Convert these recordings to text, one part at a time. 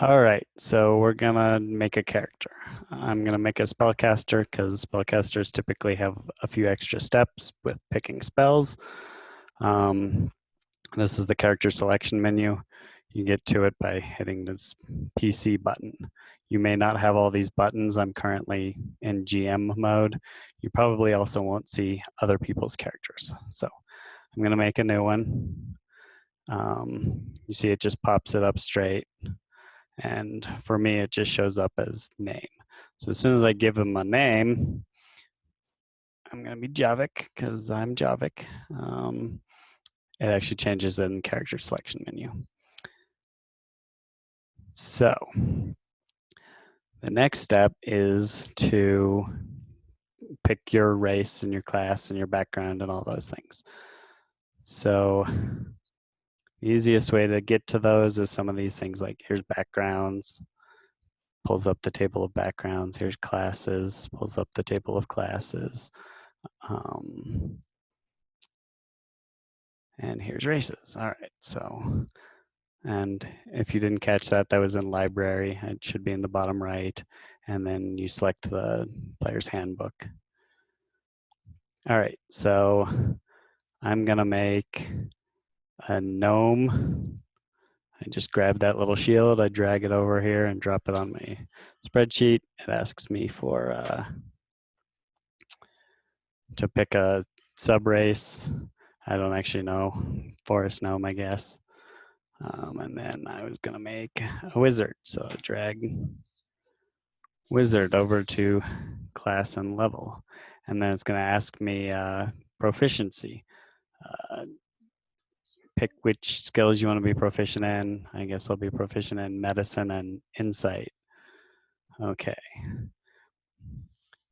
All right, so we're gonna make a character. I'm gonna make a spellcaster because spellcasters typically have a few extra steps with picking spells. Um, this is the character selection menu. You get to it by hitting this PC button. You may not have all these buttons. I'm currently in GM mode. You probably also won't see other people's characters. So I'm gonna make a new one. You see it just pops it up straight. And for me, it just shows up as name. So as soon as I give him a name, I'm going to be Javik because I'm Javik. It actually changes in character selection menu. So the next step is to pick your race and your class and your background and all those things. So the easiest way to get to those is some of these things like here's backgrounds, pulls up the table of backgrounds. Here's classes, pulls up the table of classes. And here's races. All right, so, and if you didn't catch that, that was in library. It should be in the bottom right. And then you select the player's handbook. All right, so I'm gonna make a gnome. I just grab that little shield, I drag it over here and drop it on my spreadsheet. It asks me for to pick a sub race. I don't actually know. Forest gnome, I guess. And then I was gonna make a wizard. So drag wizard over to class and level. And then it's gonna ask me proficiency. Pick which skills you wanna be proficient in. I guess I'll be proficient in medicine and insight. Okay.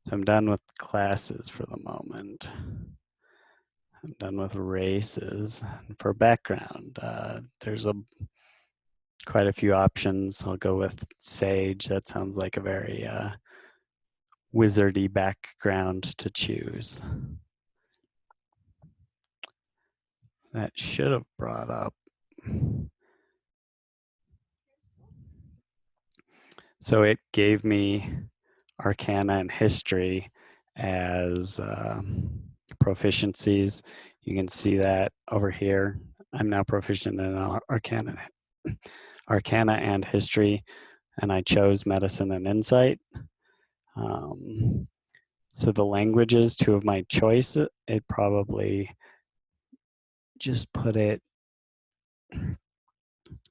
So I'm done with classes for the moment. I'm done with races. For background, there's quite a few options. I'll go with Sage. That sounds like a very wizardy background to choose. That should have brought up. So it gave me Arcana and History as proficiencies. You can see that over here. I'm now proficient in Arcana and History, and I chose Medicine and Insight. So the languages, two of my choice, it probably just put it,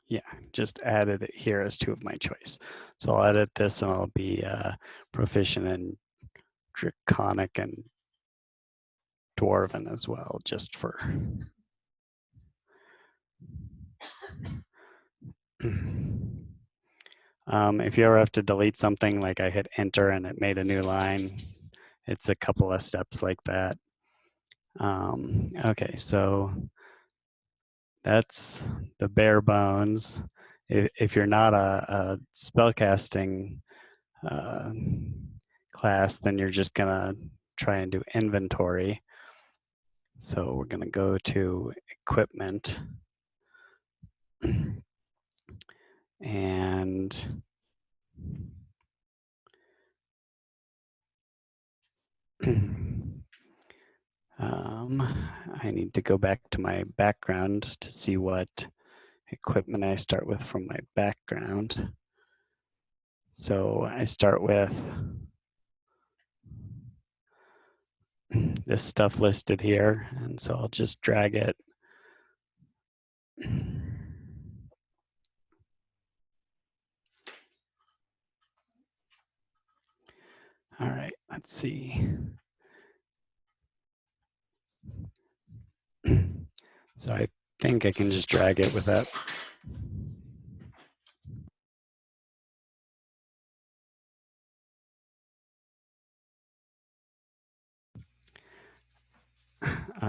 yeah, just added it here as two of my choice. So I'll edit this and I'll be proficient in Draconic and Dwarven as well, just for. If you ever have to delete something, like I hit enter and it made a new line, it's a couple of steps like that. Okay, so that's the bare bones. If you're not a spellcasting class, then you're just gonna try and do inventory. So we're gonna go to equipment and I need to go back to my background to see what equipment I start with from my background. So I start with this stuff listed here, and so I'll just drag it. All right, let's see. So I think I can just drag it with that.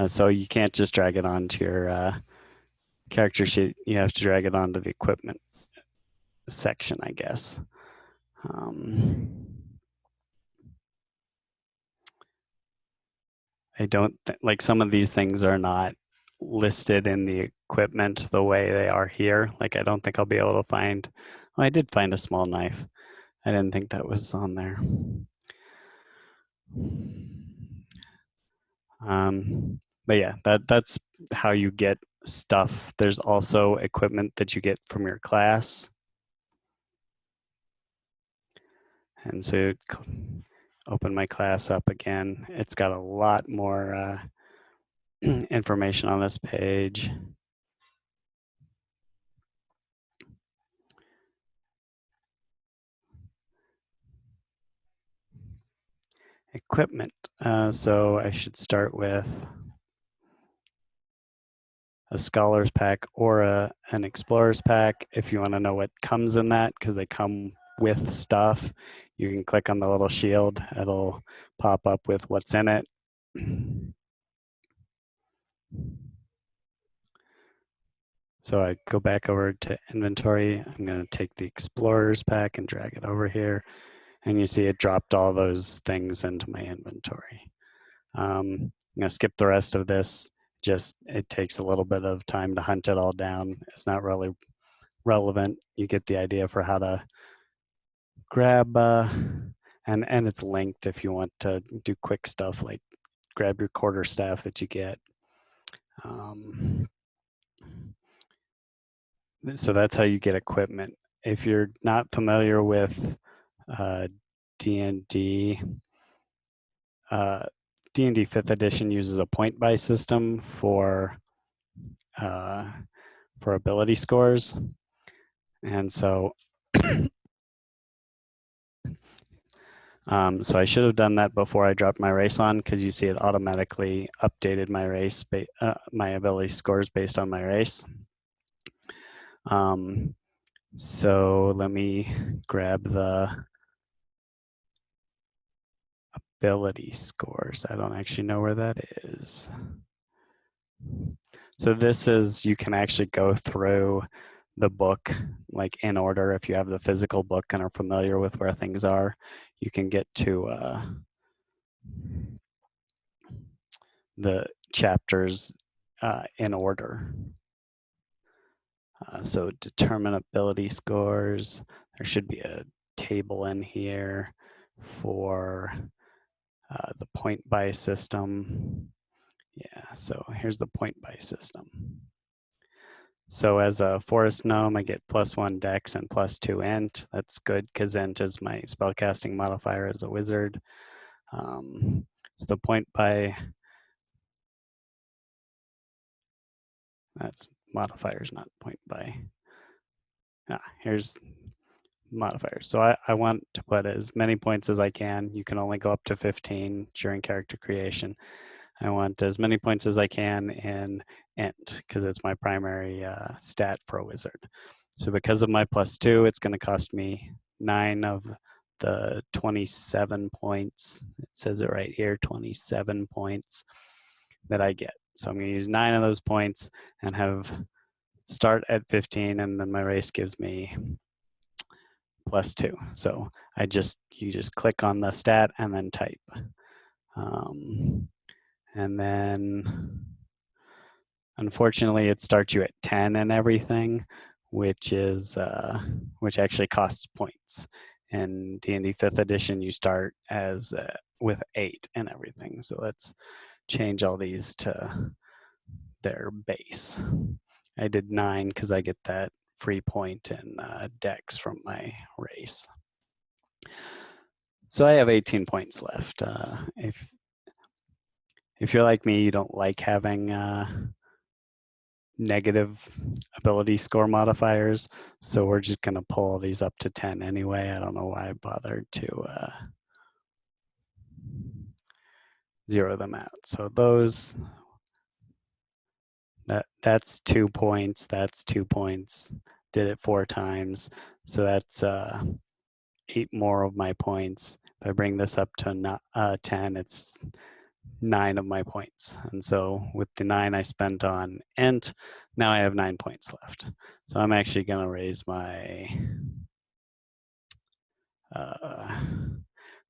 So you can't just drag it onto your character sheet. You have to drag it onto the equipment section, I guess. I don't like some of these things are not listed in the equipment the way they are here. Like I don't think I'll be able to find Oh, I did find a small knife. I didn't think that was on there. But yeah, that's how you get stuff. There's also equipment that you get from your class. And so open my class up again. It's got a lot more information on this page. Equipment. So I should start with a Scholars Pack or an Explorers Pack if you want to know what comes in that, because they come with stuff. You can click on the little shield. It'll pop up with what's in it. So I go back over to inventory. I'm going to take the Explorers Pack and drag it over here. And you see it dropped all those things into my inventory. I'm going to skip the rest of this. Just it takes a little bit of time to hunt it all down. It's not really relevant. You get the idea for how to grab, and it's linked if you want to do quick stuff like grab your quarterstaff that you get. So that's how you get equipment. If you're not familiar with D&D, D&D 5th edition uses a point buy system for ability scores. And so so I should have done that before I dropped my race on, because you see it automatically updated my race, my ability scores based on my race. So let me grab the ability scores. I don't actually know where that is. So this is, you can actually go through the book like in order. If you have the physical book and are familiar with where things are, you can get to the chapters in order. So determine ability scores. There should be a table in here for the point buy system. Yeah, so here's the point buy system. So as a forest gnome, I get +1 dex and +2 int. That's good because int is my spellcasting modifier as a wizard. So the point buy, that's modifiers, not point buy. Here's modifiers. So I want to put as many points as I can. You can only go up to 15 during character creation. I want as many points as I can in int because it's my primary stat for a wizard. So because of my +2, it's going to cost me 9 of the 27 points. It says it right here, 27 points that I get. So I'm going to use 9 of those points and have start at 15, and then my race gives me +2. So you just click on the stat and then type. And then unfortunately it starts you at 10 and everything, which actually costs points. In D&D 5th edition, you start as with 8 and everything. So let's change all these to their base. I did 9 because I get that free point in dex from my race. So I have 18 points left. If you're like me, you don't like having negative ability score modifiers, so we're just going to pull these up to 10 anyway. I don't know why I bothered to zero them out. So those, that's 2 points, that's 2 points, did it 4 times, so that's 8 more of my points. If I bring this up to 10, it's 9 of my points. And so with the 9 I spent on int, now I have 9 points left. So I'm actually going to raise my, I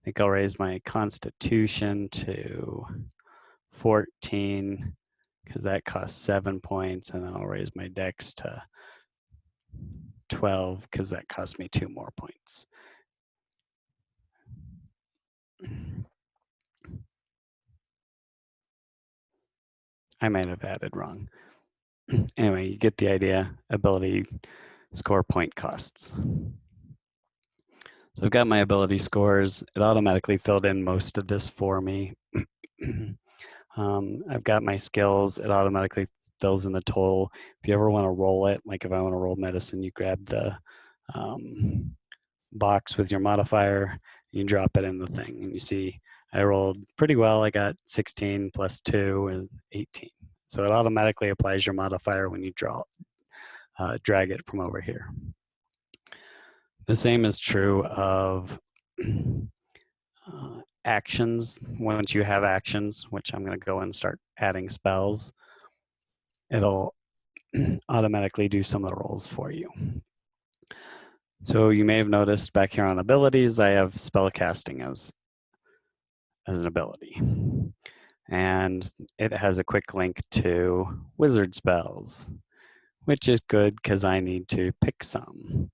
think I'll raise my constitution to 14 because that costs 7 points, and then I'll raise my dex to 12 because that cost me 2 more points. I might have added wrong. Anyway, you get the idea. Ability score point costs. So I've got my ability scores. It automatically filled in most of this for me. I've got my skills. It automatically fills in the total. If you ever want to roll it, like if I want to roll medicine, you grab the box with your modifier, you drop it in the thing, and you see I rolled pretty well. I got 16 plus 2 and 18. So it automatically applies your modifier when you drag it from over here. The same is true of actions. Once you have actions, which I'm going to go and start adding spells, it'll automatically do some of the rolls for you. So you may have noticed back here on abilities, I have spell casting as an ability. And it has a quick link to wizard spells, which is good because I need to pick some.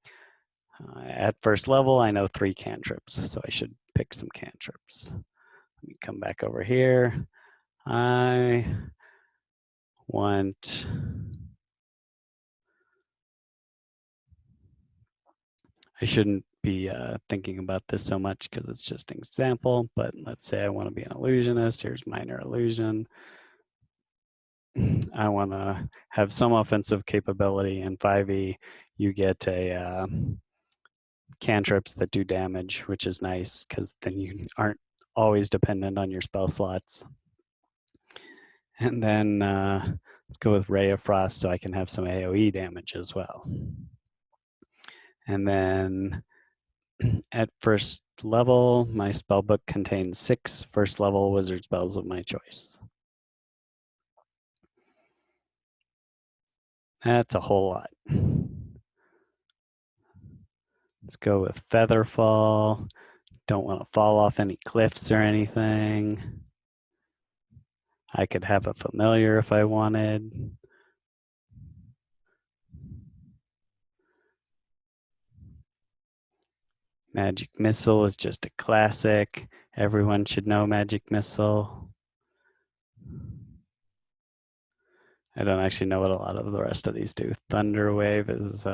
At first level, I know 3 cantrips, so I should pick some cantrips. Let me come back over here. I want I shouldn't be thinking about this so much because it's just an example, but let's say I want to be an illusionist. Here's minor illusion. I want to have some offensive capability. In 5e, you get a cantrips that do damage, which is nice because then you aren't always dependent on your spell slots. And then let's go with Ray of Frost so I can have some AoE damage as well. And then at first level, my spellbook contains 6 first level wizard spells of my choice. That's a whole lot. Let's go with Featherfall. Don't want to fall off any cliffs or anything. I could have a familiar if I wanted. Magic Missile is just a classic. Everyone should know Magic Missile. I don't actually know what a lot of the rest of these do. Thunder Wave is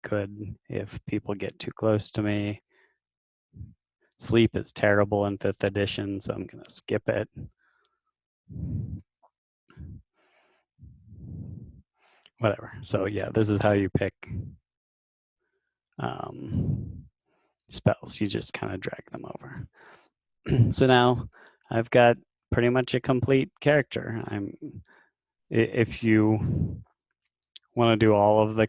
good if people get too close to me. Sleep is terrible in 5th edition, so I'm going to skip it. Whatever. So yeah, this is how you pick spells. You just kind of drag them over. So now I've got pretty much a complete character. If you want to do all of the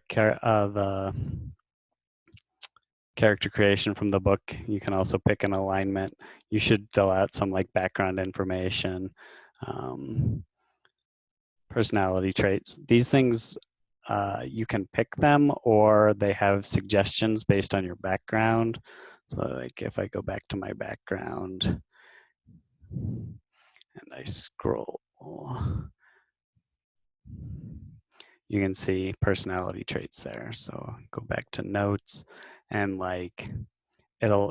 character creation from the book, you can also pick an alignment. You should fill out some like background information, personality traits. These things, you can pick them or they have suggestions based on your background. So like if I go back to my background and I scroll, you can see personality traits there. So go back to notes and like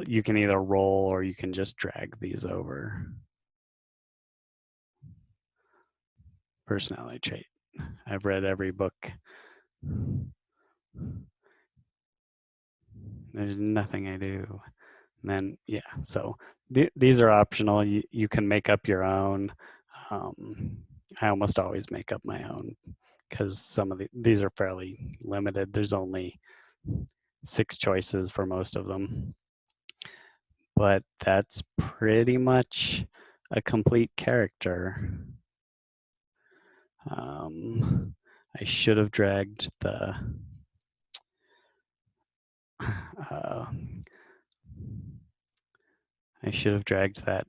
you can either roll or you can just drag these over. Personality trait. I've read every book. There's nothing I do. And then, yeah, so these are optional. You can make up your own. I almost always make up my own because some of these are fairly limited. There's only 6 choices for most of them. But that's pretty much a complete character. I should have dragged the I should have dragged that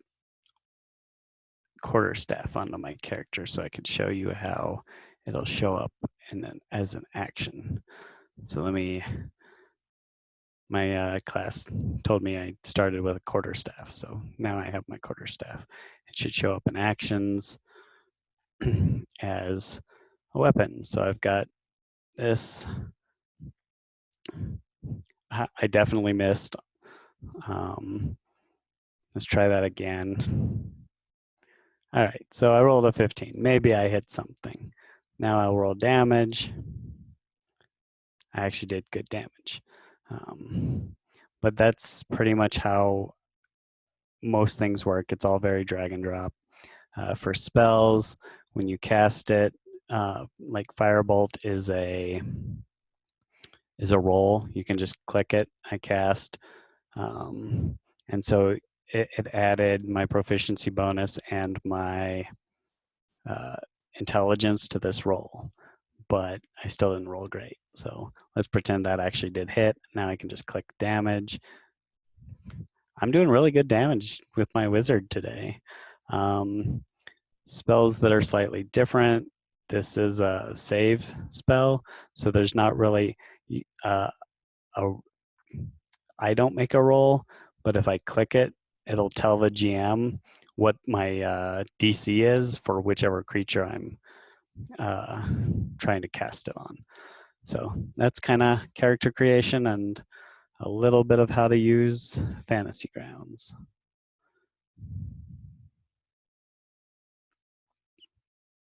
quarterstaff onto my character so I could show you how it'll show up as an action. So my class told me I started with a quarterstaff, so now I have my quarterstaff. It should show up in actions as a weapon. So I've got this. I definitely missed. Let's try that again. All right, so I rolled a 15. Maybe I hit something. Now I'll roll damage. I actually did good damage. But that's pretty much how most things work. It's all very drag and drop. For spells, when you cast it, like Firebolt is a roll. You can just click it. I cast, and so it added my proficiency bonus and my uh, intelligence to this roll, but I still didn't roll great. So let's pretend that actually did hit. Now I can just click damage. I'm doing really good damage with my wizard today. Spells that are slightly different. This is a save spell, so there's not really a. I don't make a roll, but if I click it, it'll tell the GM what my DC is for whichever creature I'm uh, trying to cast it on. So that's kind of character creation and a little bit of how to use Fantasy Grounds.